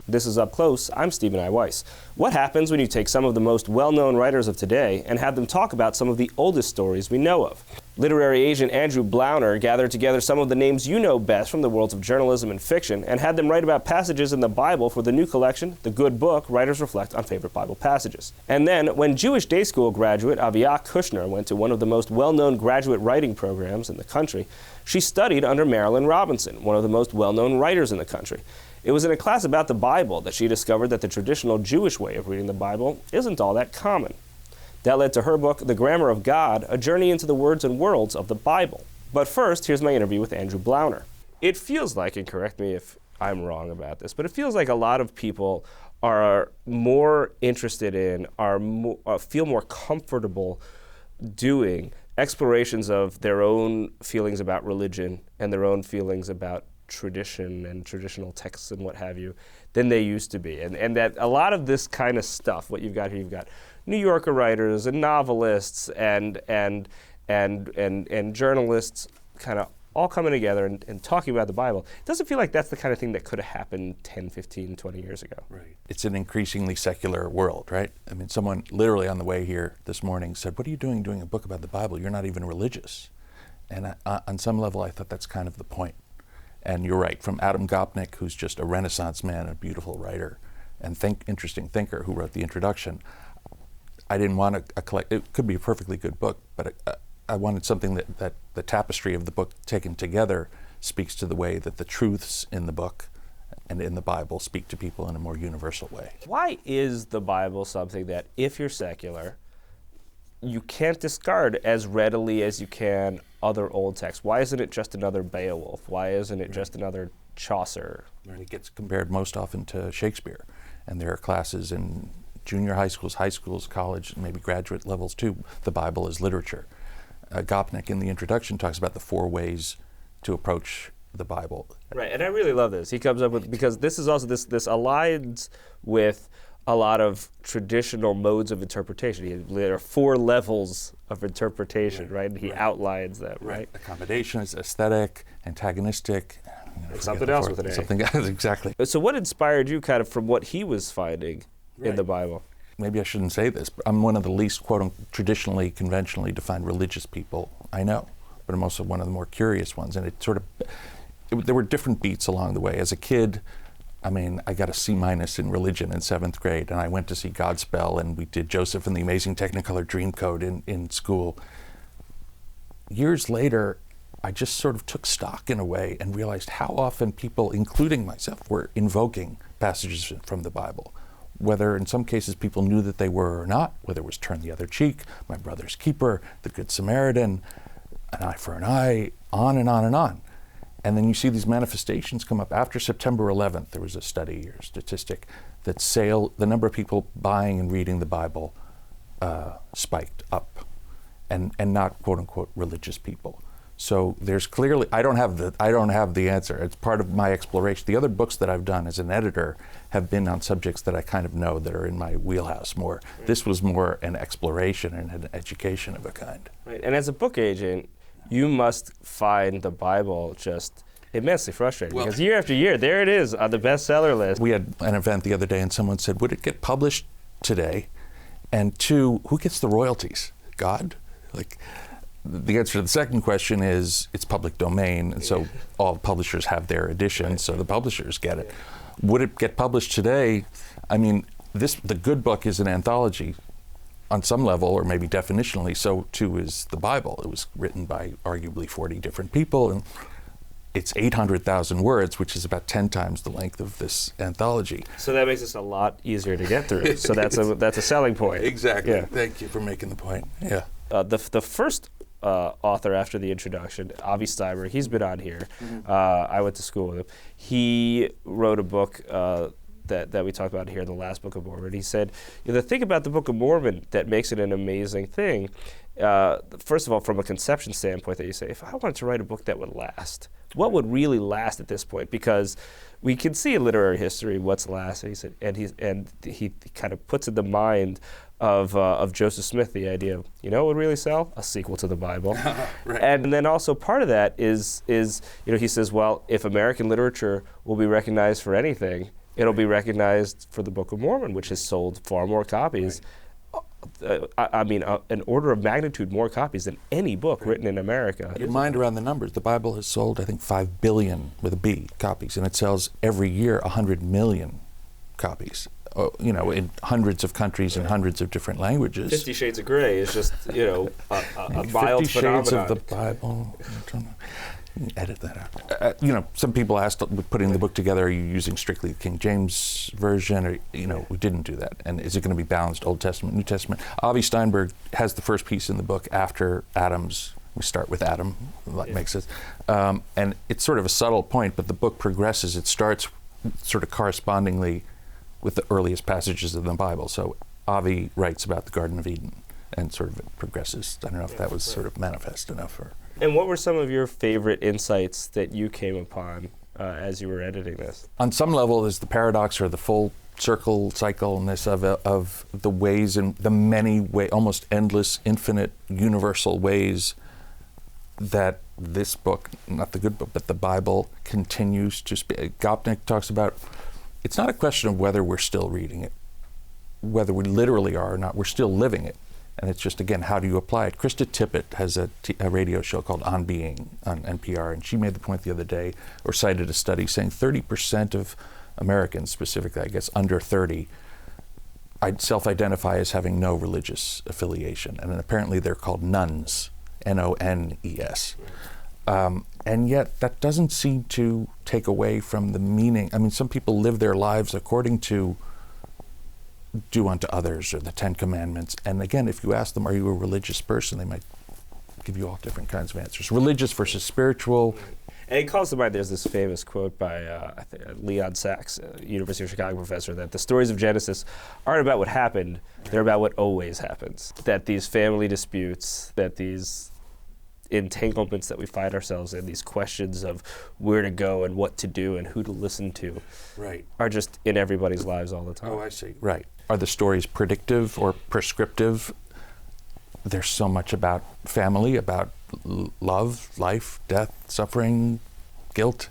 This is Up Close. I'm Stephen I. Weiss. What happens when you take some of the most well-known writers of today and have them talk about some of the oldest stories we know of? Literary agent Andrew Blauner gathered together some of the names you know best from the worlds of journalism and fiction and had them write about passages in the Bible for the new collection, The Good Book, Writers Reflect on Favorite Bible Passages. And then, when Jewish day school graduate Aviya Kushner went to one of the most well-known graduate writing programs in the country, she studied under Marilynne Robinson, one of the most well-known writers in the country. It was in a class about the Bible that she discovered that the traditional Jewish way of reading the Bible isn't all that common. That led to her book, The Grammar of God, a journey into the words and worlds of the Bible. But first, here's my interview with Andrew Blauner. It feels like, and correct me if I'm wrong about this, but it feels like a lot of people are more interested in, feel more comfortable doing explorations of their own feelings about religion and their own feelings about tradition and traditional texts and what have you than they used to be. And that a lot of this kind of stuff, what you've got here, you've got New Yorker writers and novelists and journalists kind of all coming together and talking about the Bible. It doesn't feel like that's the kind of thing that could have happened 10, 15, 20 years ago. Right. It's an increasingly secular world, right? I mean, someone literally on the way here this morning said, "What are you doing a book about the Bible? You're not even religious." And on some level, I thought that's kind of the point. And you're right, from Adam Gopnik, who's just a Renaissance man, a beautiful writer, and interesting thinker who wrote the introduction. I didn't want a collect. It could be a perfectly good book, but I wanted something that the tapestry of the book taken together speaks to the way that the truths in the book and in the Bible speak to people in a more universal way. Why is the Bible something that, if you're secular, you can't discard as readily as you can other old texts? Why isn't it just another Beowulf? Why isn't it just another Chaucer? Right. It gets compared most often to Shakespeare, and there are classes in junior high schools, college, and maybe graduate levels too. The Bible is literature. Gopnik in the introduction talks about the 4 ways to approach the Bible. Right, and I really love this. He comes up with, because this is also, this aligns with a lot of traditional modes of interpretation. There are 4 levels of interpretation, right? And he outlines that, right? Accommodation is aesthetic, antagonistic. And something else with an A. Something else, exactly. So what inspired you kind of from what he was finding in the Bible? Maybe I shouldn't say this, but I'm one of the least, quote-unquote, traditionally, conventionally defined religious people I know, but I'm also one of the more curious ones. And there were different beats along the way. As a kid, I mean, I got a C- in religion in 7th grade, and I went to see Godspell, and we did Joseph and the Amazing Technicolor Dreamcoat in school. Years later, I just sort of took stock in a way and realized how often people, including myself, were invoking passages from the Bible. Whether in some cases people knew that they were or not, whether it was turn the other cheek, my brother's keeper, the Good Samaritan, an eye for an eye, on and on and on. And then you see these manifestations come up. After September 11th, there was a study or statistic that the number of people buying and reading the Bible spiked up, and not quote unquote religious people. So there's clearly, I don't have the answer. It's part of my exploration. The other books that I've done as an editor have been on subjects that I kind of know that are in my wheelhouse more. This was more an exploration and an education of a kind. Right. And as a book agent, you must find the Bible just immensely frustrating, because year after year, there it is on the bestseller list. We had an event the other day and someone said, would it get published today? And 2, who gets the royalties? God? The answer to the second question is it's public domain, and so all publishers have their editions, so the publishers get it. Would it get published today? I mean, the Good Book is an anthology on some level, or maybe definitionally, so too is the Bible. It was written by arguably 40 different people, and it's 800,000 words, which is about 10 times the length of this anthology. So that makes this a lot easier to get through. So that's a selling point. Exactly. Yeah. Thank you for making the point. Yeah. The first author after the introduction, Avi Steiber, he's been on here. I went to school with him. He wrote a book that we talked about here, the last Book of Mormon. He said, the thing about the Book of Mormon that makes it an amazing thing, first of all, from a conception standpoint, that you say, if I wanted to write a book that would last, what would really last at this point? Because we can see in literary history what's last. And he said, and he kind of puts in the mind of Joseph Smith the idea of, what would really sell? A sequel to the Bible. Right. And then also part of that is he says, well, if American literature will be recognized for anything, It'll be recognized for the Book of Mormon, which has sold far more copies. An order of magnitude more copies than any book written in America. Your mind around the numbers. The Bible has sold, I think, 5 billion with a B copies, and it sells every year 100 million copies. In hundreds of countries and hundreds of different languages. 50 Shades of Grey is just, a mild 50 phenomenon. Shades of the Bible. Edit that out. Some people asked, putting the book together, are you using strictly the King James Version? Or, we didn't do that. And is it going to be balanced, Old Testament, New Testament? Avi Steinberg has the first piece in the book after Adam's. We start with Adam, that makes sense. And it's sort of a subtle point, but the book progresses. It starts sort of correspondingly with the earliest passages of the Bible. So Avi writes about the Garden of Eden, and sort of it progresses. I don't know if that was sort of manifest enough. And what were some of your favorite insights that you came upon as you were editing this? On some level, there's the paradox or the full circle cycleness of the ways and the many almost endless, infinite, universal ways that this book, not the good book, but the Bible continues to speak. Gopnik talks about, it's not a question of whether we're still reading it, whether we literally are or not, we're still living it. And it's just, again, how do you apply it? Krista Tippett has a radio show called On Being on NPR, and she made the point the other day, or cited a study saying 30% of Americans, specifically, I guess, under 30, self-identify as having no religious affiliation. And then apparently they're called nuns, N-O-N-E-S. And yet that doesn't seem to take away from the meaning. I mean, some people live their lives according to do unto others or the Ten Commandments. And again, if you ask them, are you a religious person, they might give you all different kinds of answers. Religious versus spiritual. And it calls to mind, there's this famous quote by Leon Sachs, a University of Chicago professor, that the stories of Genesis aren't about what happened, they're about what always happens. That these family disputes, that these entanglements that we find ourselves in, these questions of where to go and what to do and who to listen to, are just in everybody's lives all the time. Oh, I see. Right. Are the stories predictive or prescriptive? There's so much about family, about love, life, death, suffering, guilt,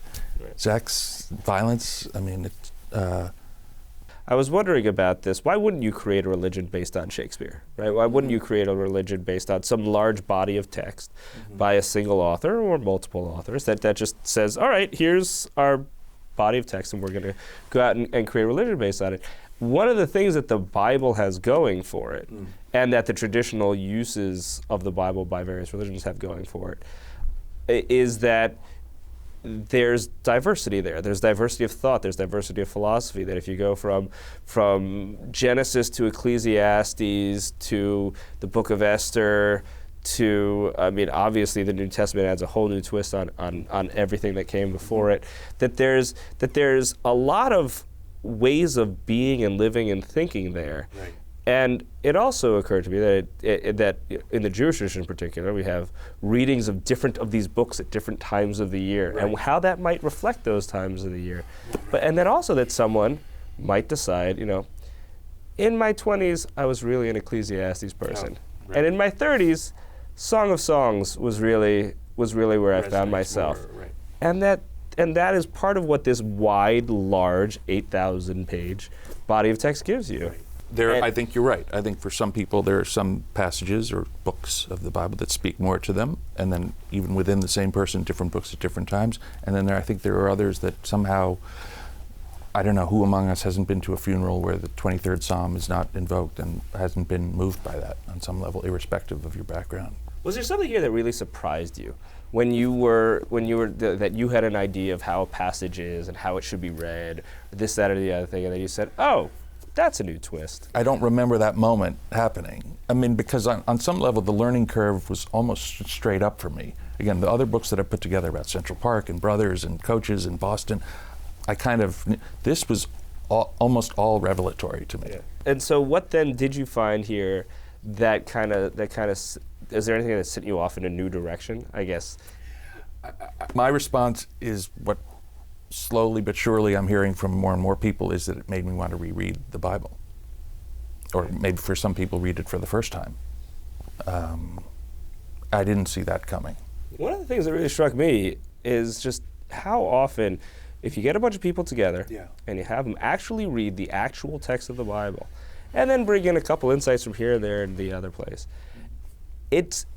sex, violence. I mean, I was wondering about this. Why wouldn't you create a religion based on Shakespeare, right? Why wouldn't you create a religion based on some large body of text by a single author or multiple authors that just says, all right, here's our body of text and we're going to go out and create a religion based on it. One of the things that the Bible has going for it, and that the traditional uses of the Bible by various religions have going for it, is that there's diversity there. There's diversity of thought. There's diversity of philosophy. That if you go from Genesis to Ecclesiastes to the Book of Esther to, obviously the New Testament adds a whole new twist on everything that came before it. That there's a lot of ways of being and living and thinking there. Right. And it also occurred to me that in the Jewish tradition in particular, we have readings of different of these books at different times of the year, and how that might reflect those times of the year. And then also that someone might decide, in my 20s, I was really an Ecclesiastes person. And in my 30s, Song of Songs was really where I found myself. And that is part of what this wide, large, 8,000-page body of text gives you. I think you're right. I think for some people there are some passages or books of the Bible that speak more to them, and then even within the same person, different books at different times. And then I think there are others that somehow, I don't know who among us hasn't been to a funeral where the 23rd Psalm is not invoked and hasn't been moved by that on some level, irrespective of your background. Was there something here that really surprised you when you that you had an idea of how a passage is and how it should be read, or this, that, or the other thing, and then you said, oh, that's a new twist? I don't remember that moment happening. Because on some level, the learning curve was almost straight up for me. Again, the other books that I put together about Central Park and Brothers and Coaches in Boston, this was almost all revelatory to me. Yeah. And so what then did you find here that kind of, is there anything that sent you off in a new direction, I guess? My response is what slowly but surely I'm hearing from more and more people, is that it made me want to reread the Bible. Or maybe for some people read it for the first time. I didn't see that coming. One of the things that really struck me is just how often if you get a bunch of people together and you have them actually read the actual text of the Bible, and then bring in a couple insights from here, there, and the other place, it's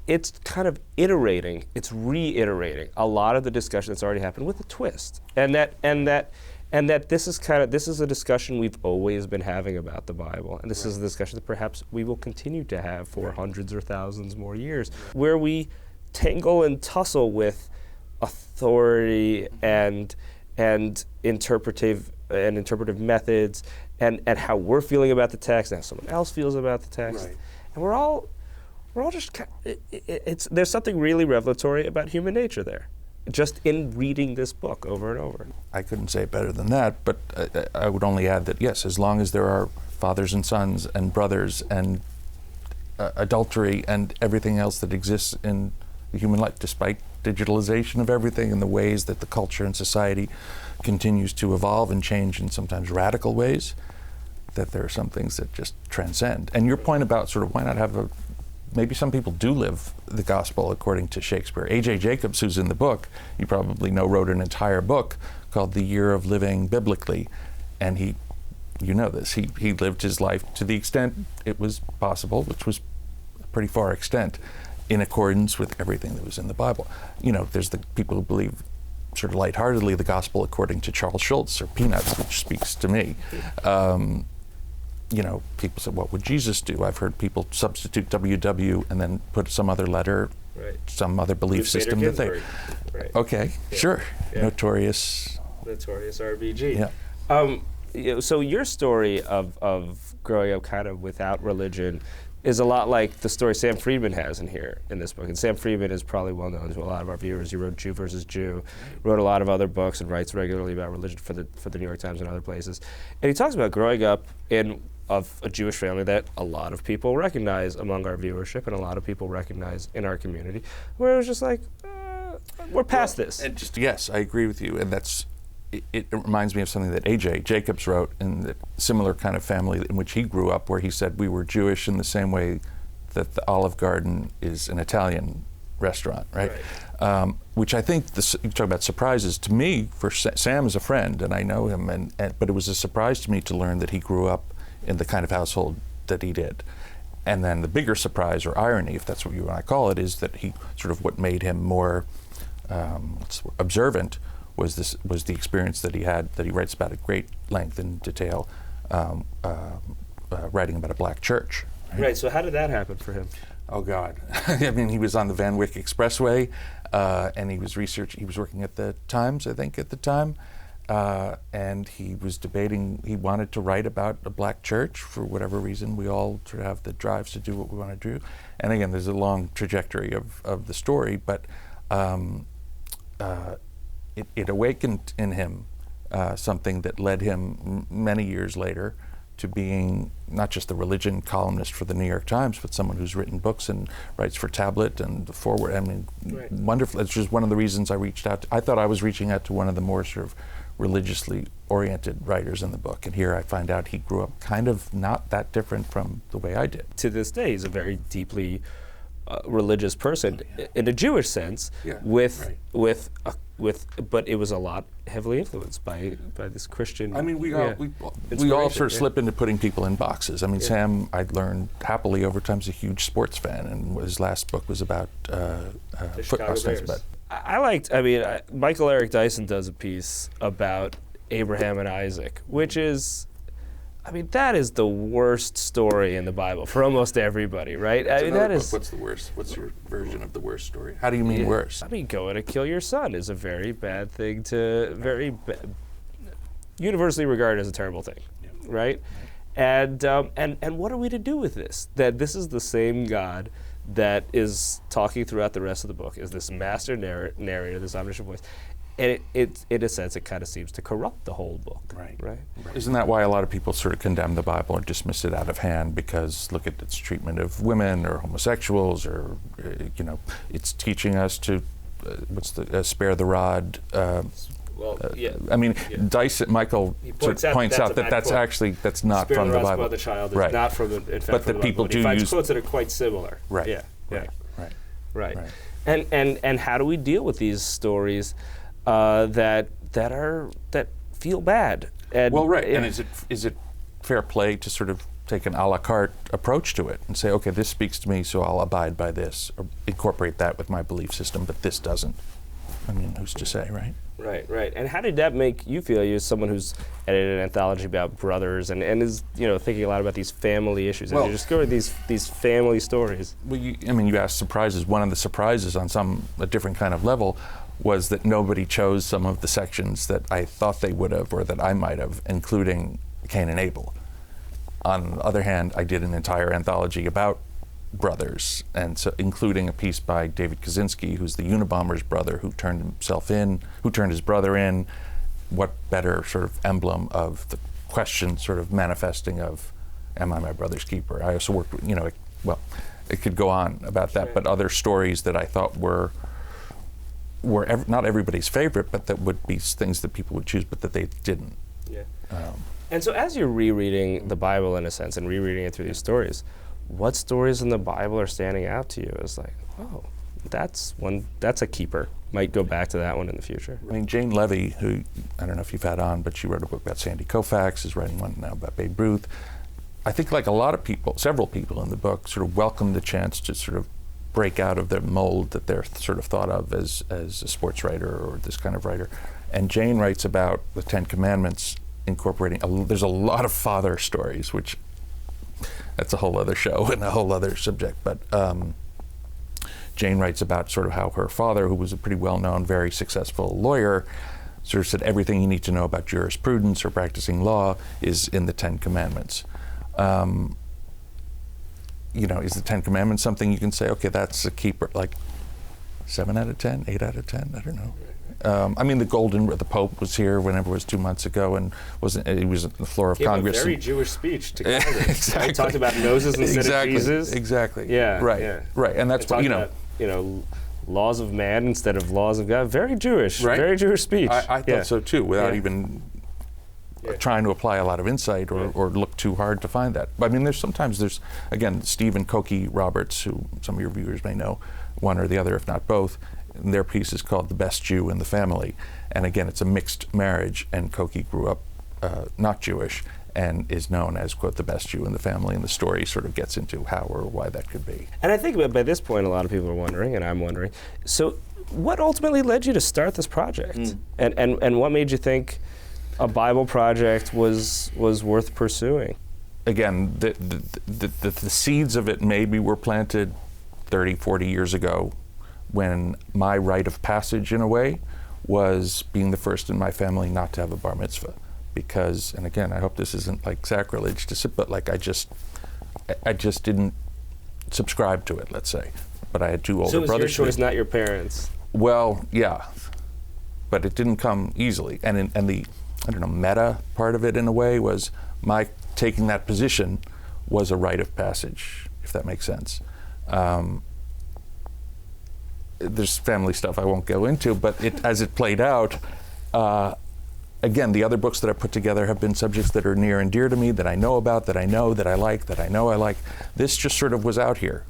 kind of iterating, it's reiterating a lot of the discussion that's already happened with a twist, and that this is a discussion we've always been having about the Bible, and this is a discussion that perhaps we will continue to have for hundreds or thousands more years, where we tangle and tussle with authority and interpretive methods, and how we're feeling about the text, and how someone else feels about the text, and we're all just there's something really revelatory about human nature there, just in reading this book over and over. I couldn't say it better than that, but I would only add that yes, as long as there are fathers and sons and brothers and adultery and everything else that exists in the human life, despite digitalization of everything and the ways that the culture and society continues to evolve and change in sometimes radical ways, that there are some things that just transcend. And your point about sort of why not have maybe some people do live the gospel according to Shakespeare. A.J. Jacobs, who's in the book, you probably know, wrote an entire book called The Year of Living Biblically. And he lived his life to the extent it was possible, which was a pretty far extent, in accordance with everything that was in the Bible. You know, there's the people who believe sort of lightheartedly the gospel according to Charles Schulz or Peanuts, which speaks to me. You know, people say, what would Jesus do? I've heard people substitute WW and then put some other letter, some other belief system that they... Okay, sure. Yeah. Notorious RBG. Yeah. So your story of growing up kind of without religion is a lot like the story Sam Friedman has in this book. And Sam Friedman is probably well known to a lot of our viewers. He wrote Jew versus Jew, wrote a lot of other books, and writes regularly about religion for the New York Times and other places. And he talks about growing up of a Jewish family that a lot of people recognize among our viewership and a lot of people recognize in our community, where it was just like, we're past this. And yes, I agree with you. And it reminds me of something that A.J. Jacobs wrote in the similar kind of family in which he grew up, where he said we were Jewish in the same way that the Olive Garden is an Italian restaurant, right? Which I think, you talk about surprises, to me, for Sam is a friend, and I know him, but it was a surprise to me to learn that he grew up in the kind of household that he did. And then the bigger surprise, or irony, if that's what you want to call it, is that he sort of what made him more observant was the experience that he had, that he writes about at great length and detail, writing about a black church. Right, so how did that happen for him? Oh God. I mean, he was on the Van Wyck Expressway, and he was working at the Times, I think, at the time, and he was debating, he wanted to write about a black church for whatever reason. We all sort of have the drives to do what we want to do. And again, there's a long trajectory of the story, but it awakened in him something that led him many years later to being not just the religion columnist for the New York Times, but someone who's written books and writes for Tablet and Forward. I mean, wonderful. It's just one of the reasons I reached out. I thought I was reaching out to one of the more sort of religiously oriented writers in the book, and here I find out he grew up kind of not that different from the way I did. To this day, he's a very deeply religious person in a Jewish sense, but it was a lot heavily influenced by this Christian. I mean, we all sort of slip into putting people in boxes. I mean, Sam, I learned happily over time, is a huge sports fan, and his last book was about football. Michael Eric Dyson does a piece about Abraham and Isaac, which is, that is the worst story in the Bible for almost everybody, right? What's the worst? What's your version of the worst story? How do you mean worse? Going to kill your son is a very bad thing universally regarded as a terrible thing, right? And what are we to do with this? That this is the same God that is talking throughout the rest of the book, is this master narrator, this omniscient voice. And it in a sense, it kind of seems to corrupt the whole book. Right. Isn't that why a lot of people sort of condemn the Bible or dismiss it out of hand? Because look at its treatment of women or homosexuals, or it's teaching us to spare the rod. Dyson, Michael points out that that's not from the Bible. The child is not from the. In fact, but that people do use quotes that are quite similar. Right. Right. And how do we deal with these stories that that feel bad. And, well, right. And is it fair play to sort of take an a la carte approach to it and say, okay, this speaks to me, so I'll abide by this, or incorporate that with my belief system, but this doesn't? I mean, who's to say, right? Right. And how did that make you feel? You're someone who's edited an anthology about brothers and is, thinking a lot about these family issues. And you just go with these family stories. Well, you asked surprises. One of the surprises on a different kind of level was that nobody chose some of the sections that I thought they would have or that I might have, including Cain and Abel. On the other hand, I did an entire anthology about brothers, and so including a piece by David Kaczynski, who's the Unabomber's brother, who turned his brother in. What better sort of emblem of the question sort of manifesting of, am I my brother's keeper? I also worked with, it could go on about that, but other stories that I thought were not everybody's favorite, but that would be things that people would choose, but that they didn't. Yeah. And so as you're rereading the Bible, in a sense, and rereading it through these stories, what stories in the Bible are standing out to you as like, oh, that's a keeper. Might go back to that one in the future. I mean, Jane Levy, who I don't know if you've had on, but she wrote a book about Sandy Koufax, is writing one now about Babe Ruth. I think like a lot of people, several people in the book sort of welcome the chance to sort of break out of the mold that they're sort of thought of as a sports writer or this kind of writer. And Jane writes about the Ten Commandments incorporating, there's a lot of father stories, which that's a whole other show and a whole other subject. But Jane writes about sort of how her father, who was a pretty well-known, very successful lawyer, sort of said everything you need to know about jurisprudence or practicing law is in the Ten Commandments. Is the Ten Commandments something you can say, okay, that's a keeper, like 7 out of 10, 8 out of 10, I don't know. The Pope was here whenever it was 2 months ago, and he was on the floor of Congress. A very Jewish speech to Congress. Exactly. He talked about Moses instead of Jesus. Exactly. Yeah. Right. Yeah. Right. And that's what about, laws of man instead of laws of God. Very Jewish. Right. Very Jewish speech. I thought so too, without even trying to apply a lot of insight or look too hard to find that. But I mean, there's again, Steve and Cokie Roberts, who some of your viewers may know, one or the other, if not both. And their piece is called The Best Jew in the Family. And again, it's a mixed marriage, and Cokie grew up not Jewish and is known as, quote, the best Jew in the family, and the story sort of gets into how or why that could be. And I think by this point, a lot of people are wondering, and I'm wondering, so what ultimately led you to start this project? And what made you think a Bible project was worth pursuing? Again, the seeds of it maybe were planted 30, 40 years ago, when my rite of passage, in a way, was being the first in my family not to have a bar mitzvah. Because, and again, I hope this isn't like sacrilege to say, but like I just didn't subscribe to it, let's say. But I had two older brothers. So it was your choice, not your parents? Well, yeah. But it didn't come easily. And the, meta part of it, in a way, was my taking that position was a rite of passage, if that makes sense. There's family stuff I won't go into, but as it played out, again, the other books that I put together have been subjects that are near and dear to me, that I know about, that I know, that I like, that I know I like. This just sort of was out here.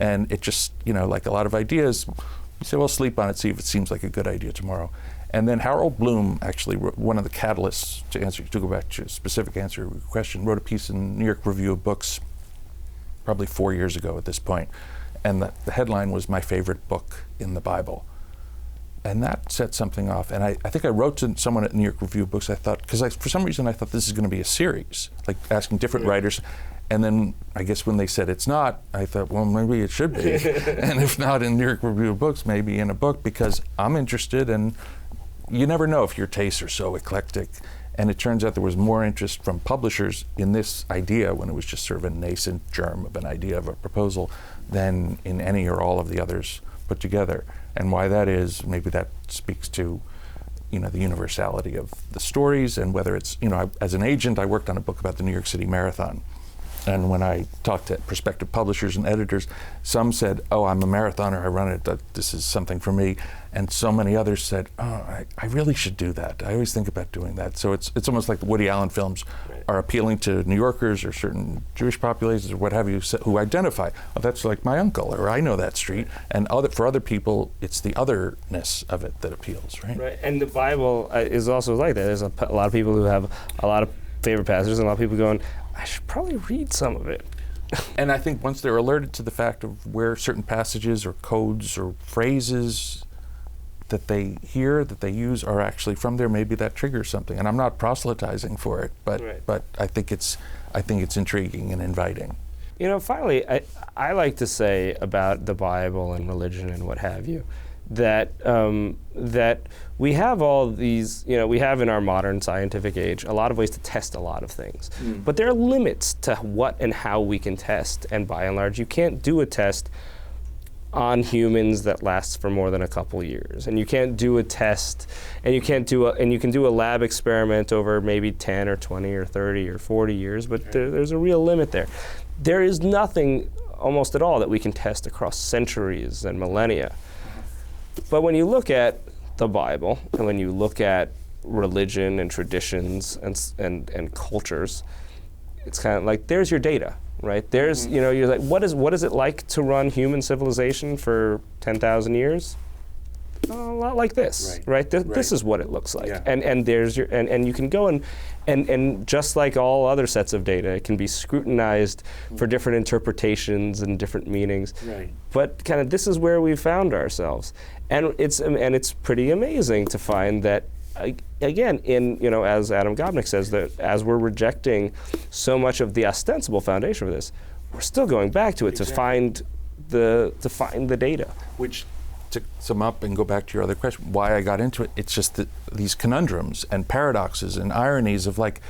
And it just, like a lot of ideas, you say, well, sleep on it, see if it seems like a good idea tomorrow. And then Harold Bloom, actually, one of the catalysts to go back to a specific answer to your question, wrote a piece in New York Review of Books probably 4 years ago at this point. And the headline was my favorite book in the Bible. And that set something off. And I think I wrote to someone at New York Review of Books, because for some reason I thought this is going to be a series, like asking different writers. And then I guess when they said it's not, I thought, well, maybe it should be. And if not in New York Review of Books, maybe in a book, because I'm interested. And you never know if your tastes are so eclectic. And it turns out there was more interest from publishers in this idea, when it was just sort of a nascent germ of an idea of a proposal, than in any or all of the others put together. And why that is, maybe that speaks to, the universality of the stories, and whether it's, as an agent, I worked on a book about the New York City Marathon. And when I talked to prospective publishers and editors, some said, oh, I'm a marathoner, I run it, this is something for me. And so many others said, oh, I really should do that. I always think about doing that. So it's almost like the Woody Allen films are appealing to New Yorkers or certain Jewish populations or what have you, who identify, oh, that's like my uncle, or I know that street. And for other people, it's the otherness of it that appeals, right? Right, and the Bible is also like that. There's a lot of people who have a lot of favorite passages, and a lot of people going, I should probably read some of it. And I think once they're alerted to the fact of where certain passages or codes or phrases that they hear, that they use, are actually from there, maybe that triggers something. And I'm not proselytizing for it, but I think it's intriguing and inviting. You know, finally, I like to say about the Bible and religion and what have you, that that we have all these, we have in our modern scientific age a lot of ways to test a lot of things. But there are limits to what and how we can test, and by and large, you can't do a test on humans that lasts for more than a couple years, and you can't do a test, and you can do a lab experiment over maybe 10 or 20 or 30 or 40 years, but there's a real limit there. There is nothing almost at all that we can test across centuries and millennia. But when you look at the Bible, and when you look at religion and traditions and cultures, it's kind of like, there's your data, right? There's, you're like, what is it like to run human civilization for 10,000 years? A lot like this, right? This is what it looks like. Yeah. And there's your, and you can go and just like all other sets of data, it can be scrutinized for different interpretations and different meanings. Right. But kind of this is where we found ourselves. And it's pretty amazing to find that, again, as Adam Gopnik says, that as we're rejecting so much of the ostensible foundation for this, we're still going back to it to find the data. Which, to sum up and go back to your other question, why I got into it, it's just that these conundrums and paradoxes and ironies of like,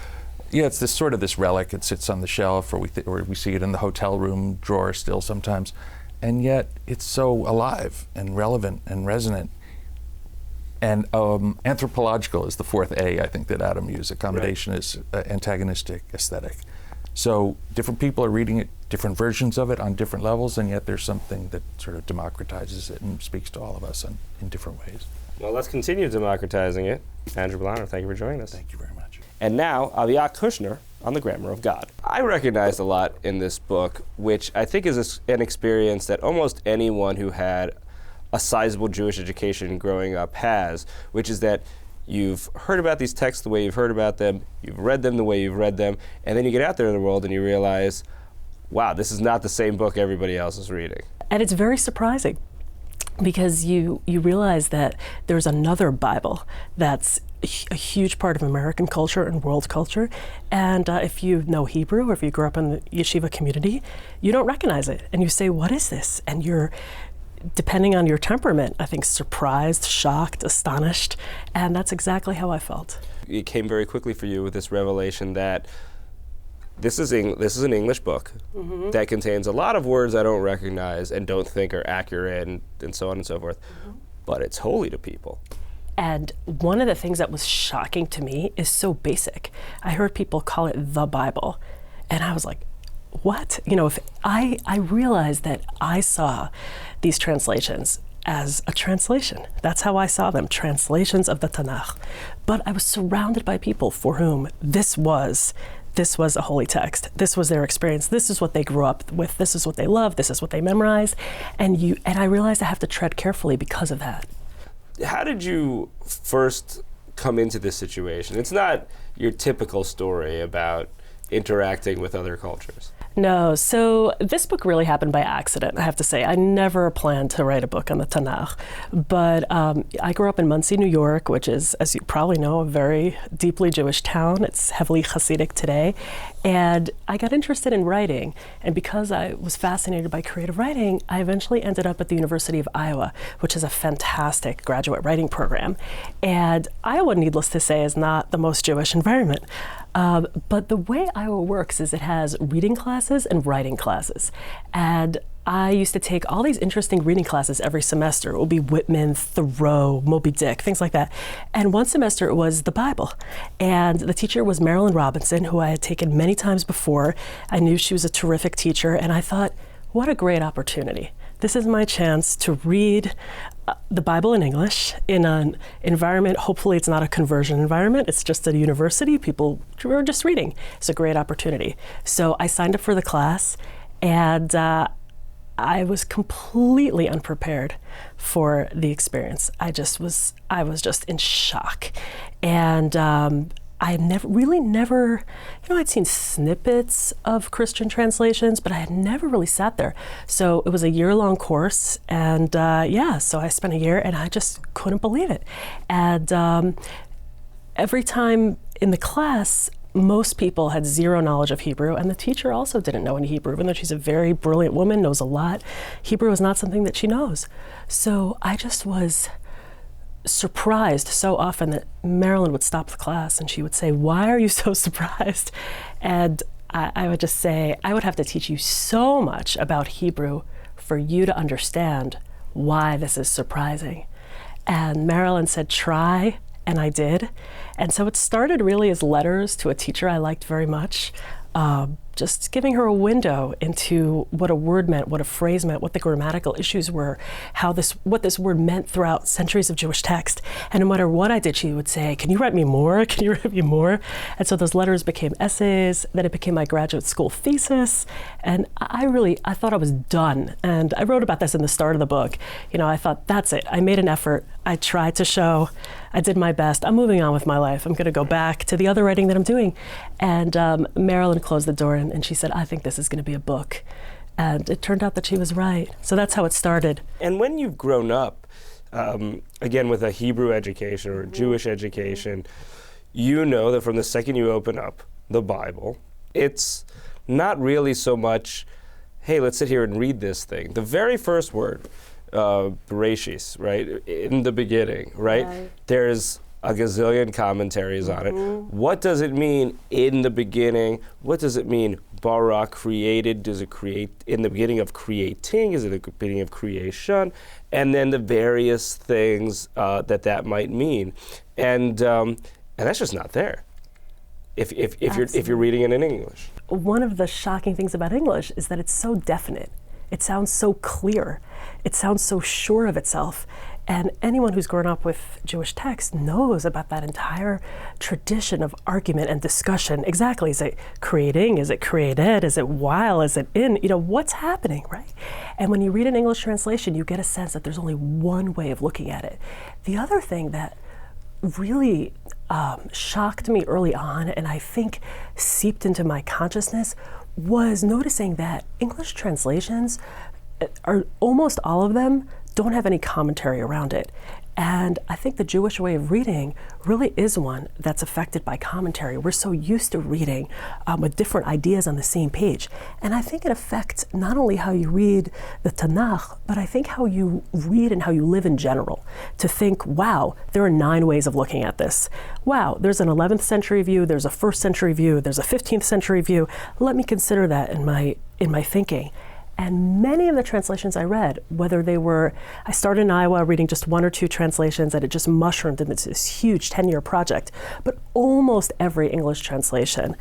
it's this sort of this relic, it sits on the shelf, or we see it in the hotel room drawer still sometimes, and yet it's so alive and relevant and resonant. And anthropological is the fourth A, I think, that Adam used. Accommodation is antagonistic aesthetic. So different people are reading it, different versions of it on different levels, and yet there's something that sort of democratizes it and speaks to all of us in different ways. Well, let's continue democratizing it. Andrew Blauner, thank you for joining us. Thank you very much. And now, Aviya Kushner on the grammar of God. I recognized a lot in this book, which I think is an experience that almost anyone who had a sizable Jewish education growing up has, which is that you've heard about these texts the way you've heard about them, you've read them the way you've read them, and then you get out there in the world and you realize, wow, this is not the same book everybody else is reading. And it's very surprising, because you realize that there's another Bible that's a huge part of American culture and world culture, and if you know Hebrew or if you grew up in the yeshiva community, you don't recognize it, and you say, what is this? And you're, depending on your temperament, I think surprised, shocked, astonished, and that's exactly how I felt. It came very quickly for you with this revelation that this is an English book that contains a lot of words I don't recognize and don't think are accurate and so on and so forth, but it's holy to people. And one of the things that was shocking to me is so basic. I heard people call it the Bible, and I was like, what? If I realized that I saw these translations as a translation. That's how I saw them, translations of the Tanakh. But I was surrounded by people for whom this was a holy text. This was their experience. This is what they grew up with. This is what they loved. This is what they memorized. And I realized I have to tread carefully because of that. How did you first come into this situation? It's not your typical story about interacting with other cultures. No, so this book really happened by accident, I have to say. I never planned to write a book on the Tanakh, but I grew up in Monsey, New York, which is, as you probably know, a very deeply Jewish town. It's heavily Hasidic today, and I got interested in writing, and because I was fascinated by creative writing, I eventually ended up at the University of Iowa, which is a fantastic graduate writing program. And Iowa, needless to say, is not the most Jewish environment. But the way Iowa works is it has reading classes and writing classes. And I used to take all these interesting reading classes every semester. It would be Whitman, Thoreau, Moby Dick, things like that. And one semester it was the Bible. And the teacher was Marilynne Robinson, who I had taken many times before. I knew she was a terrific teacher, and I thought, what a great opportunity. This is my chance to read the Bible in English in an environment. Hopefully it's not a conversion environment. It's just at a university. People are just reading. It's a great opportunity. So I signed up for the class, and I was completely unprepared for the experience. I was just in shock. And I had never, I'd seen snippets of Christian translations, but I had never really sat there. So it was a year-long course, and so I spent a year, and I just couldn't believe it. And every time in the class, most people had zero knowledge of Hebrew, and the teacher also didn't know any Hebrew, even though she's a very brilliant woman, knows a lot. Hebrew is not something that she knows. So I just was surprised so often that Marilynne would stop the class and she would say, "Why are you so surprised?" And I would just say, I would have to teach you so much about Hebrew for you to understand why this is surprising. And Marilynne said, "Try," and I did. And so it started really as letters to a teacher I liked very much, just giving her a window into what a word meant, what a phrase meant, what the grammatical issues were, what this word meant throughout centuries of Jewish text. And no matter what I did, she would say, "Can you write me more? Can you write me more?" And so those letters became essays, then it became my graduate school thesis. And I thought I was done. And I wrote about this in the start of the book. I thought, that's it. I made an effort. I tried to show. I did my best. I'm moving on with my life. I'm going to go back to the other writing that I'm doing. And Marilynne closed the door and she said, "I think this is going to be a book." And it turned out that she was right. So that's how it started. And when you've grown up, again, with a Hebrew education or a Jewish education, you know that from the second you open up the Bible, it's not really so much, hey, let's sit here and read this thing. The very first word, Bereshis, right? In the beginning, right? There's a gazillion commentaries on it. What does it mean in the beginning? What does it mean bara, created? Does it create in the beginning of creating? Is it the beginning of creation? And then the various things that might mean. And that's just not there if you're reading it in English. One of the shocking things about English is that it's so definite. It sounds so clear. It sounds so sure of itself. And anyone who's grown up with Jewish text knows about that entire tradition of argument and discussion. Exactly. Is it creating? Is it created? Is it while? Is it in? What's happening, right? And when you read an English translation, you get a sense that there's only one way of looking at it. The other thing that really shocked me early on, and I think seeped into my consciousness, was noticing that English translations are almost all of them don't have any commentary around it. And I think the Jewish way of reading really is one that's affected by commentary. We're so used to reading with different ideas on the same page. And I think it affects not only how you read the Tanakh, but I think how you read and how you live in general. To think, wow, there are 9 ways of looking at this. Wow, there's an 11th century view, there's a 1st century view, there's a 15th century view. Let me consider that in my thinking. And many of the translations I read, I started in Iowa reading just 1 or 2 translations, and it just mushroomed into this huge 10-year project. But almost every English translation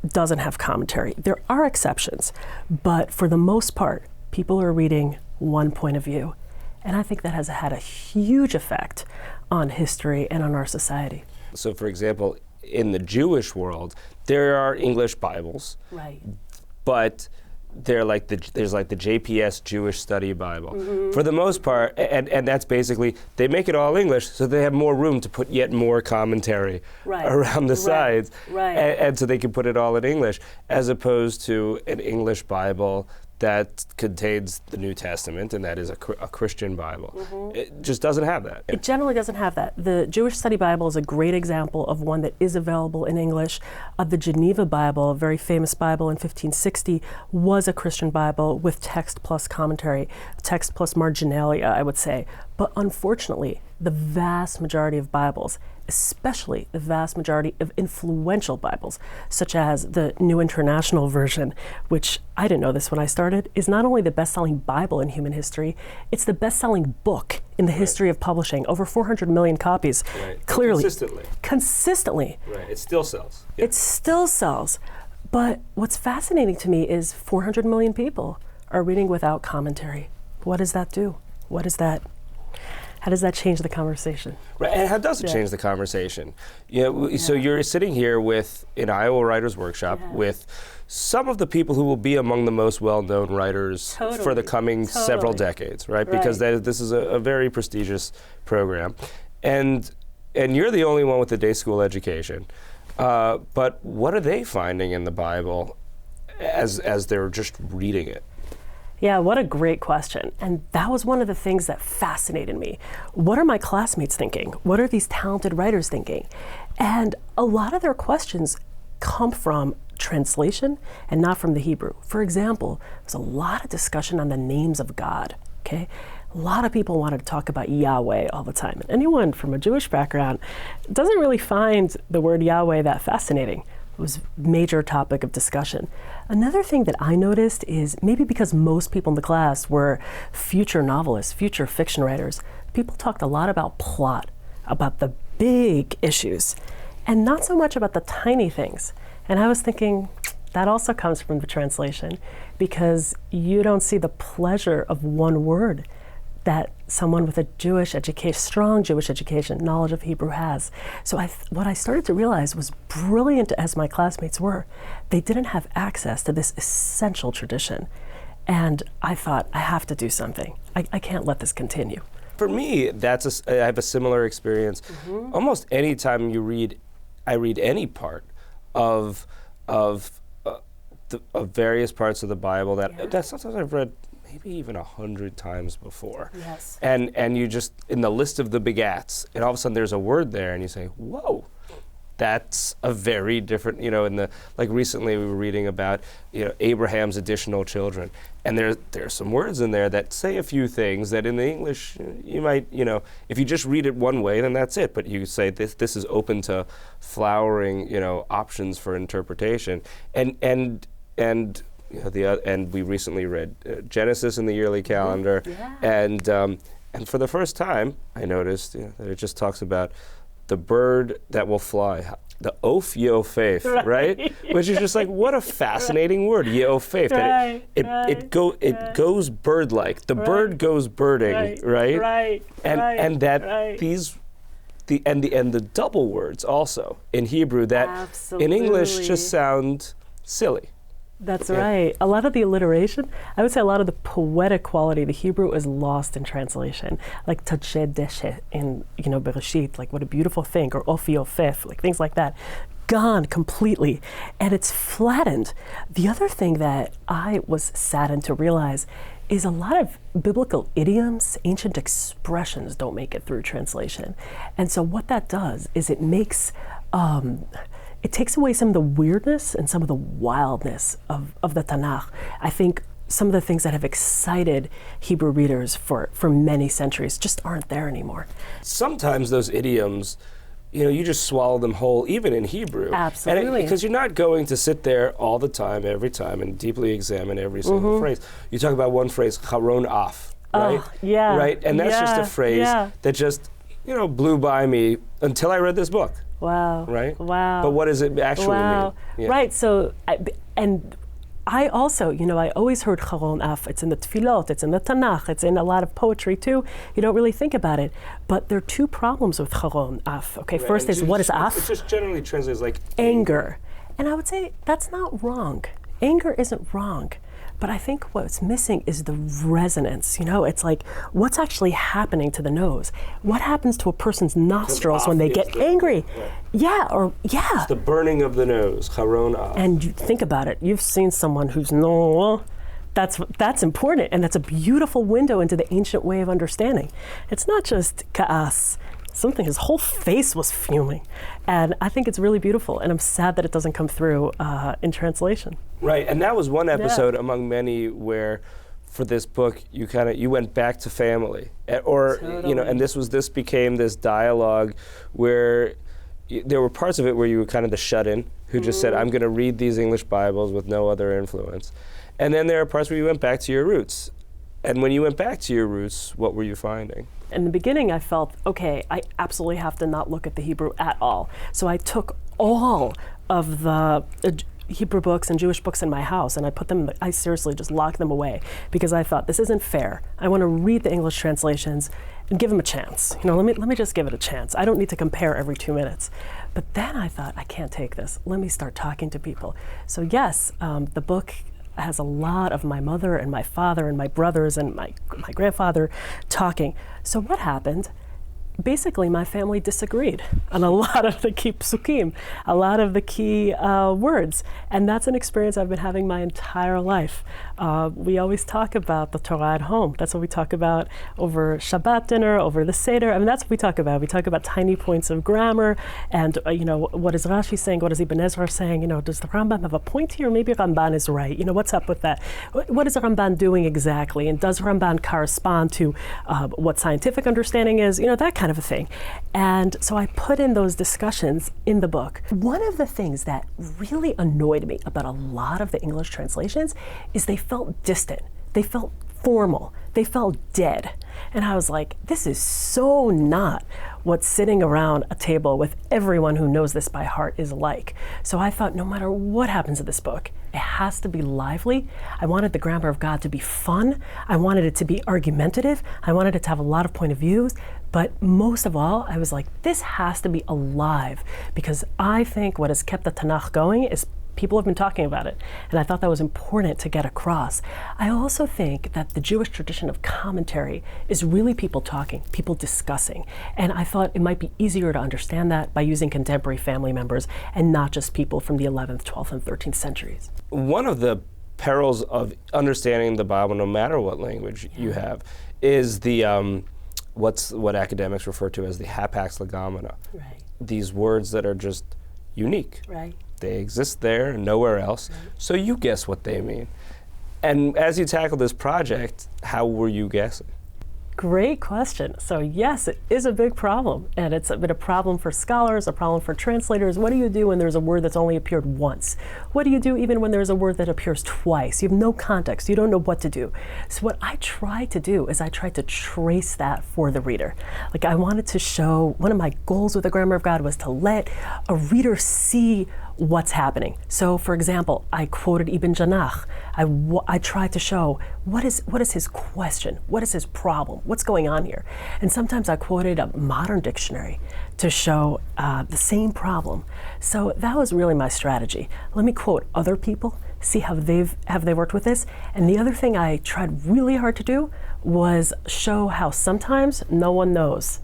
doesn't have commentary. There are exceptions, but for the most part, people are reading one point of view. And I think that has had a huge effect on history and on our society. So, for example, in the Jewish world, there are English Bibles, right? But there's like the JPS Jewish Study Bible. For the most part, and that's basically, they make it all English, so they have more room to put yet more commentary around the sides. And so they can put it all in English, as opposed to an English Bible that contains the New Testament, and that is a Christian Bible. It just doesn't have that. It generally doesn't have that. The Jewish Study Bible is a great example of one that is available in English. The Geneva Bible, a very famous Bible in 1560, was a Christian Bible with text plus commentary, text plus marginalia, I would say. But unfortunately, the vast majority of Bibles, especially the vast majority of influential Bibles, such as the New International Version, which I didn't know this when I started, is not only the best-selling Bible in human history, it's the best-selling book in the history of publishing. Over 400 million copies. Right. Clearly. Consistently. Right. It still sells. Yeah. It still sells. But what's fascinating to me is 400 million people are reading without commentary. What does that do? How does that change the conversation? Right, and how does it change the conversation? So you're sitting here with an Iowa Writers Workshop with some of the people who will be among the most well-known writers for the coming several decades, right? Because this is a very prestigious program, and you're the only one with a day school education. But what are they finding in the Bible as they're just reading it? Yeah, what a great question. And that was one of the things that fascinated me. What are my classmates thinking? What are these talented writers thinking? And a lot of their questions come from translation and not from the Hebrew. For example, there's a lot of discussion on the names of God, okay? A lot of people wanted to talk about Yahweh all the time. And anyone from a Jewish background doesn't really find the word Yahweh that fascinating. It was a major topic of discussion. Another thing that I noticed is maybe because most people in the class were future novelists, future fiction writers, people talked a lot about plot, about the big issues, and not so much about the tiny things. And I was thinking, that also comes from the translation, because you don't see the pleasure of one word that someone with a Jewish education, strong Jewish education, knowledge of Hebrew has. So what I started to realize was, brilliant as my classmates were, they didn't have access to this essential tradition. And I thought, I have to do something. I can't let this continue. For me, I have a similar experience. Almost any time I read any part of various parts of the Bible that sometimes I've read maybe even 100 times before. Yes. And you just, in the list of the begats, and all of a sudden there's a word there and you say, whoa, that's a very different, like recently we were reading about, Abraham's additional children. And there's some words in there that say a few things that in the English, you might, if you just read it one way, then that's it. But you say this is open to flowering, options for interpretation. And we recently read Genesis in the yearly calendar, and for the first time, I noticed that it just talks about the bird that will fly, the Of Yeofef, right? Which is just like, what a fascinating word, Yeofef. That it goes bird-like. The bird goes birding, right? And that the double words also in Hebrew that in English just sound silly. That's right. A lot of the alliteration, I would say a lot of the poetic quality of the Hebrew is lost in translation. Like Tached Deshe in, Bereshit, like what a beautiful thing, or Ofi Ofef, like things like that. Gone completely. And it's flattened. The other thing that I was saddened to realize is a lot of biblical idioms, ancient expressions don't make it through translation. And so what that does is it makes, it takes away some of the weirdness and some of the wildness of the Tanakh. I think some of the things that have excited Hebrew readers for many centuries just aren't there anymore. Sometimes those idioms, you just swallow them whole, even in Hebrew. Absolutely. Because you're not going to sit there all the time, every time, and deeply examine every single phrase. You talk about one phrase, charon af, right? Right? And that's just a phrase that just, blew by me until I read this book. Wow. Right? Wow. But what does it actually mean? Yeah. Right. So, I also, I always heard Charon Af. It's in the Tefillot, it's in the Tanakh, it's in a lot of poetry too. You don't really think about it. But there are two problems with Charon Af. Okay, first is, what is Af? It's just generally translated as like anger. And I would say that's not wrong. Anger isn't wrong. But I think what's missing is the resonance. It's like, what's actually happening to the nose? What happens to a person's nostrils when they get angry? It's the burning of the nose, charon af. And you think about it. You've seen someone who's that's important, and that's a beautiful window into the ancient way of understanding. It's not just ka'as. His whole face was fuming. And I think it's really beautiful, and I'm sad that it doesn't come through in translation. Right, and that was one episode among many where, for this book, you went back to family, or and this became this dialogue where there were parts of it where you were kind of the shut-in who just said, I'm going to read these English Bibles with no other influence. And then there are parts where you went back to your roots. And when you went back to your roots, what were you finding? In the beginning, I felt, okay, I absolutely have to not look at the Hebrew at all. So I took all of the Hebrew books and Jewish books in my house, and I seriously just locked them away because I thought, this isn't fair. I want to read the English translations and give them a chance. Let me just give it a chance. I don't need to compare every 2 minutes. But then I thought, I can't take this. Let me start talking to people. So yes, the book has a lot of my mother and my father and my brothers and my grandfather talking. So what happened? Basically, my family disagreed on a lot of the key psukim, a lot of the key words. And that's an experience I've been having my entire life. We always talk about the Torah at home. That's what we talk about over Shabbat dinner, over the Seder. I mean, that's what we talk about. We talk about tiny points of grammar and, what is Rashi saying? What is Ibn Ezra saying? Does the Rambam have a point here? Maybe Ramban is right. What's up with that? What is the Ramban doing exactly? And does Ramban correspond to what scientific understanding is? That kind of a thing. And so I put in those discussions in the book. One of the things that really annoyed me about a lot of the English translations is they felt distant. They felt formal. They felt dead. And I was like, this is so not what sitting around a table with everyone who knows this by heart is like. So I thought, no matter what happens in this book, it has to be lively. I wanted the grammar of God to be fun. I wanted it to be argumentative. I wanted it to have a lot of point of views. But most of all, I was like, this has to be alive, because I think what has kept the Tanakh going is people have been talking about it, and I thought that was important to get across. I also think that the Jewish tradition of commentary is really people talking, people discussing, and I thought it might be easier to understand that by using contemporary family members and not just people from the 11th, 12th, and 13th centuries. One of the perils of understanding the Bible, no matter what language you have, is the what academics refer to as the hapax legomena. Right. These words that are just unique. Right. They exist there and nowhere else. Right. So you guess what they mean. And as you tackle this project, how were you guessing? Great question. So yes, it is a big problem, and it's been a problem for scholars, a problem for translators. What do you do when there's a word that's only appeared once? What do you do even when there's a word that appears twice? You have no context. You don't know what to do. So what I try to do is I try to trace that for the reader. Like, I wanted to show, one of my goals with the Grammar of God was to let a reader see what's happening. So, for example, I quoted Ibn Janach. I tried to show what is his question, what is his problem, what's going on here. And sometimes I quoted a modern dictionary to show the same problem. So that was really my strategy. Let me quote other people, see how they've worked with this. And the other thing I tried really hard to do was show how sometimes no one knows.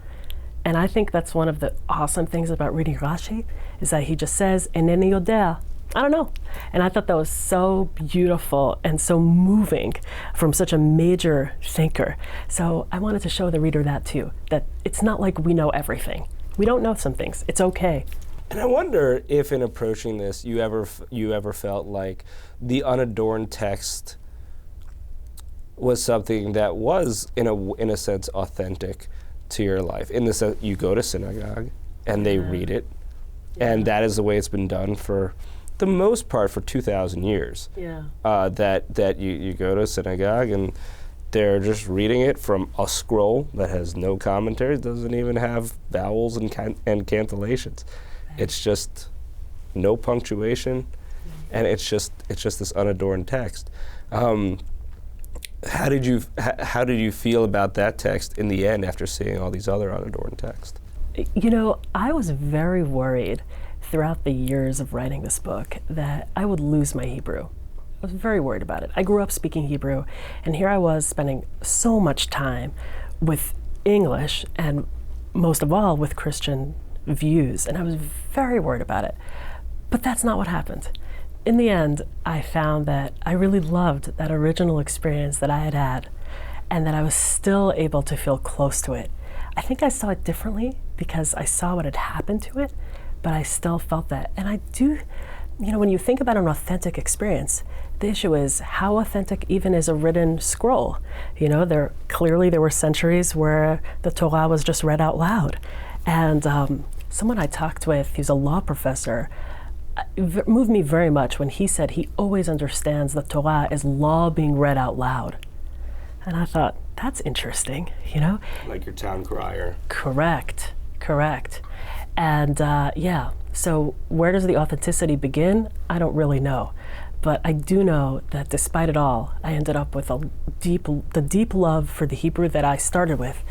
And I think that's one of the awesome things about reading Rashi, is that he just says, "Eneni yodea," I don't know. And I thought that was so beautiful and so moving from such a major thinker. So I wanted to show the reader that too, that it's not like we know everything. We don't know some things. It's okay. And I wonder if in approaching this, you ever felt like the unadorned text was something that was, in a sense, authentic to your life. In the sense, you go to synagogue and they read it, and that is the way it's been done for the most part for 2,000 years. Yeah. That you go to a synagogue and they're just reading it from a scroll that has no commentary, doesn't even have vowels and cantillations. Right. It's just no punctuation, and it's just this unadorned text. How did you feel about that text in the end after seeing all these other unadorned texts? I was very worried throughout the years of writing this book that I would lose my Hebrew. I was very worried about it. I grew up speaking Hebrew, and here I was spending so much time with English, and most of all with Christian views, and I was very worried about it. But that's not what happened. In the end, I found that I really loved that original experience that I had had, and that I was still able to feel close to it. I think I saw it differently because I saw what had happened to it, but I still felt that. And I do when you think about an authentic experience, the issue is how authentic even is a written scroll. There were centuries where the Torah was just read out loud. And someone I talked with, he's a law professor, moved me very much when he said he always understands the Torah as law being read out loud. And I thought, that's interesting, Like your town crier. Correct. And so where does the authenticity begin? I don't really know. But I do know that despite it all, I ended up with the deep love for the Hebrew that I started with.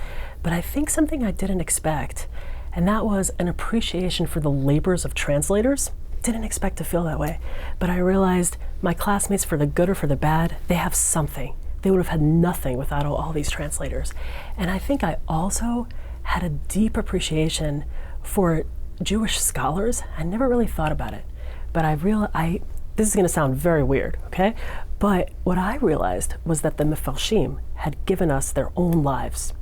But I think something I didn't expect, and that was an appreciation for the labors of translators. Didn't expect to feel that way. But I realized my classmates, for the good or for the bad, they have something. They would have had nothing without all these translators. And I think I also had a deep appreciation for Jewish scholars. I never really thought about it, but this is going to sound very weird, okay? But what I realized was that the Mefarshim had given us their own lives.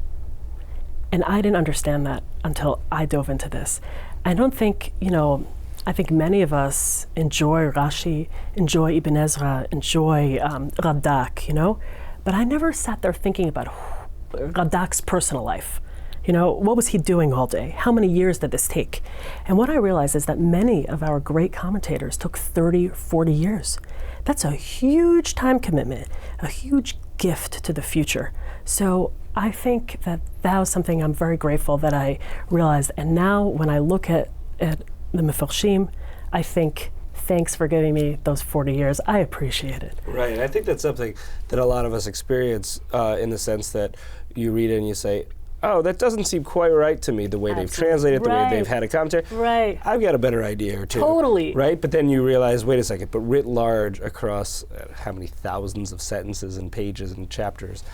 And I didn't understand that until I dove into this. I don't think, I think many of us enjoy Rashi, enjoy Ibn Ezra, enjoy Radak, but I never sat there thinking about Radak's personal life. What was he doing all day? How many years did this take? And what I realized is that many of our great commentators took 30, 40 years. That's a huge time commitment, a huge gift to the future. So I think that was something I'm very grateful that I realized. And now when I look at the Mefarshim, I think, thanks for giving me those 40 years. I appreciate it. Right, and I think that's something that a lot of us experience in the sense that you read it and you say, oh, that doesn't seem quite right to me, the way they've translated, the way they've had a commentary. Right. I've got a better idea or two. Totally. Right? But then you realize, wait a second, but writ large across how many thousands of sentences and pages and chapters,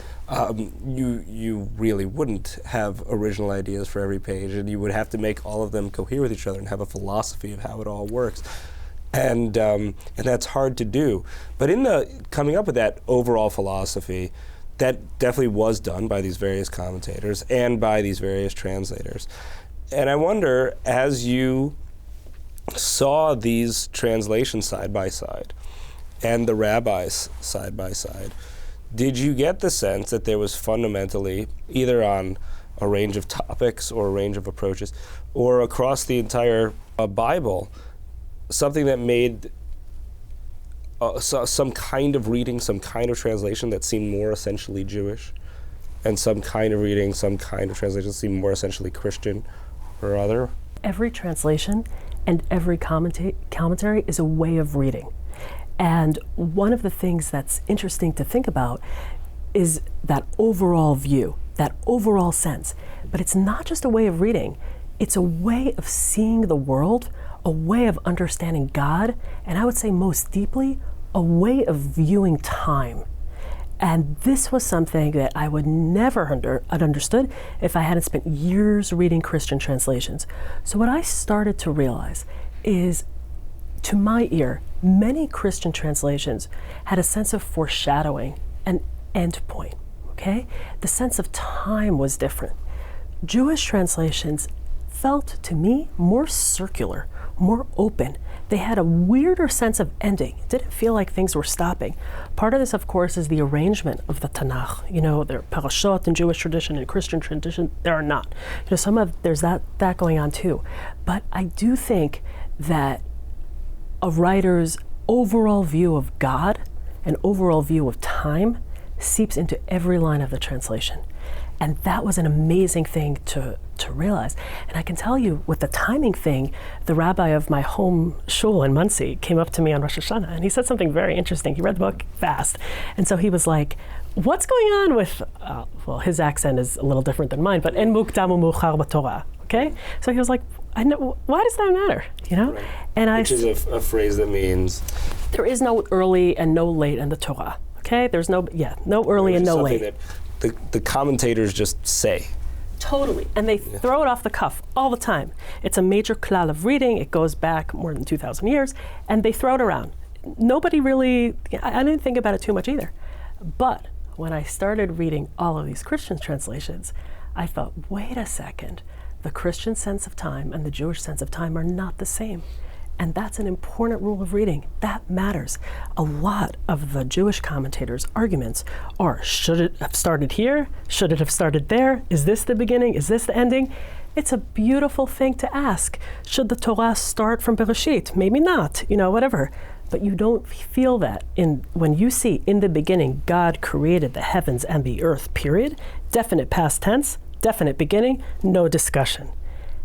you really wouldn't have original ideas for every page, and you would have to make all of them cohere with each other and have a philosophy of how it all works. And that's hard to do. But in the coming up with that overall philosophy, that definitely was done by these various commentators and by these various translators. And I wonder, as you saw these translations side by side and the rabbis side by side, did you get the sense that there was fundamentally, either on a range of topics or a range of approaches, or across the entire Bible, something that made some kind of reading, some kind of translation that seemed more essentially Jewish, and some kind of reading, some kind of translation that seemed more essentially Christian or other? Every translation and every commentary is a way of reading. And one of the things that's interesting to think about is that overall view, that overall sense. But it's not just a way of reading, it's a way of seeing the world, a way of understanding God, and I would say most deeply, a way of viewing time. And this was something that I would never have understood if I hadn't spent years reading Christian translations. So what I started to realize is, to my ear, many Christian translations had a sense of foreshadowing, an end point, okay? The sense of time was different. Jewish translations felt, to me, more circular, more open. They had a weirder sense of ending. It didn't feel like things were stopping. Part of this, of course, is the arrangement of the Tanakh. There are parashot in Jewish tradition and Christian tradition. There are not. There's that going on too. But I do think that a writer's overall view of God, an overall view of time, seeps into every line of the translation. And that was an amazing thing to realize. And I can tell you, with the timing thing, the rabbi of my home shul in Muncie came up to me on Rosh Hashanah, and he said something very interesting. He read the book fast. And so he was like, what's going on with, well, his accent is a little different than mine, but en mukdam u'meuchar b'Torah, okay? So he was like, I know, why does that matter, Right. And which is a phrase that means? There is no early and no late in the Torah, okay? There's no early and no late. The commentators just say. Totally, and they throw it off the cuff all the time. It's a major klal of reading. It goes back more than 2,000 years, and they throw it around. Nobody really, I didn't think about it too much either. But when I started reading all of these Christian translations, I thought, wait a second, the Christian sense of time and the Jewish sense of time are not the same. And that's an important rule of reading. That matters. A lot of the Jewish commentators' arguments are, should it have started here? Should it have started there? Is this the beginning? Is this the ending? It's a beautiful thing to ask. Should the Torah start from Bereshit? Maybe not, whatever. But you don't feel that when you see in the beginning, God created the heavens and the earth, period. Definite past tense, definite beginning, no discussion.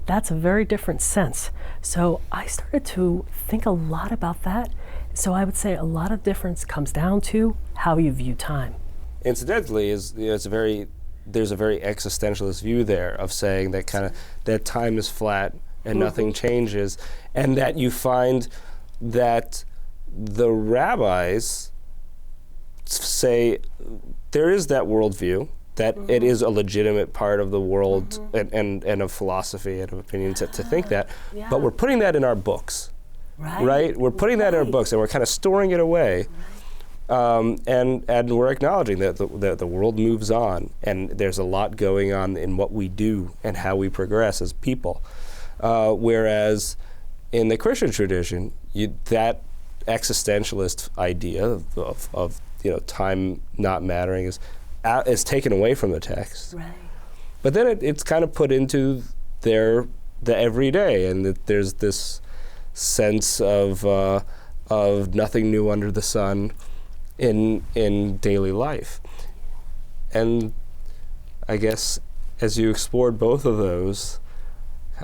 That's a very different sense. So I started to think a lot about that. So I would say a lot of difference comes down to how you view time. Incidentally, there's a very existentialist view there of saying that time is flat and nothing changes, and that you find that the rabbis say there is that worldview, that it is a legitimate part of the world and of philosophy and of opinions to think that, but we're putting that in our books, right? We're putting that in our books and we're kind of storing it away, and we're acknowledging that the world moves on and there's a lot going on in what we do and how we progress as people, whereas in the Christian tradition, that existentialist idea of time not mattering is taken away from the text, right? But then it's kind of put into the everyday, and there's this sense of nothing new under the sun in daily life. And I guess as you explored both of those,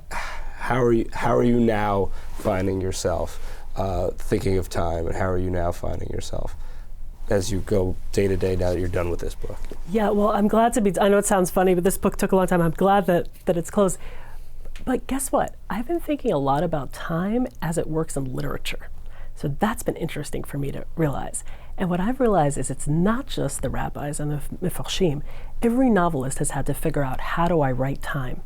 how are you now finding yourself thinking of time, and how are you now finding yourself as you go day to day now that you're done with this book? Yeah, well, I'm glad to be, I know it sounds funny, but this book took a long time. I'm glad that it's closed. But guess what? I've been thinking a lot about time as it works in literature. So that's been interesting for me to realize. And what I've realized is it's not just the rabbis and the mefarshim. Every novelist has had to figure out, how do I write time?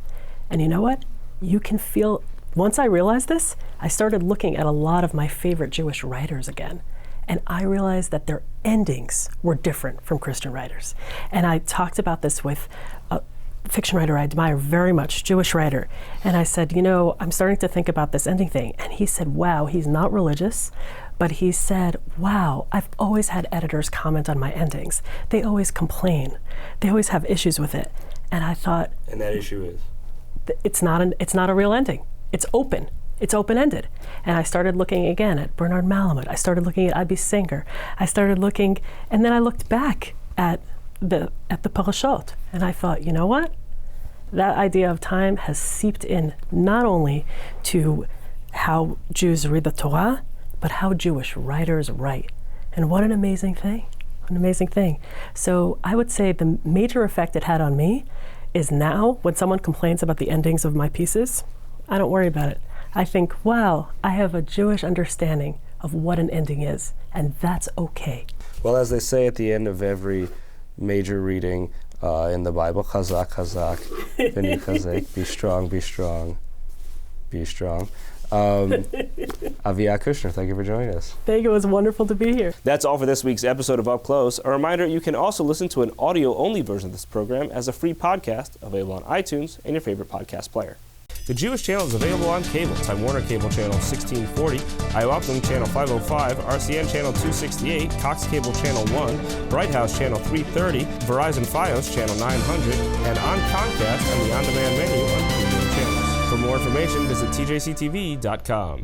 And you know what? You can feel, once I realized this, I started looking at a lot of my favorite Jewish writers again. And I realized that their endings were different from Christian writers. And I talked about this with a fiction writer I admire very much, Jewish writer. And I said, I'm starting to think about this ending thing. And he said, wow, he's not religious, but he said, wow, I've always had editors comment on my endings. They always complain. They always have issues with it. And I thought, and that issue is? It's not a real ending. It's open. It's open-ended. And I started looking again at Bernard Malamud. I started looking at Abi Singer. I started looking, and then I looked back at the parashot, and I thought, you know what? That idea of time has seeped in not only to how Jews read the Torah, but how Jewish writers write. And what an amazing thing. An amazing thing. So I would say the major effect it had on me is now when someone complains about the endings of my pieces, I don't worry about it. I think, wow, I have a Jewish understanding of what an ending is, and that's okay. Well, as they say at the end of every major reading in the Bible, chazak, chazak, v'ni chazek, be strong, be strong, be strong. Aviya Kushner, thank you for joining us. Thank you, it was wonderful to be here. That's all for this week's episode of Up Close. A reminder, you can also listen to an audio-only version of this program as a free podcast available on iTunes and your favorite podcast player. The Jewish Channel is available on cable, Time Warner Cable Channel 1640, IOPTM Channel 505, RCN Channel 268, Cox Cable Channel 1, Bright House Channel 330, Verizon Fios Channel 900, and on Comcast and the on-demand menu on premium channels. For more information, visit tjctv.com.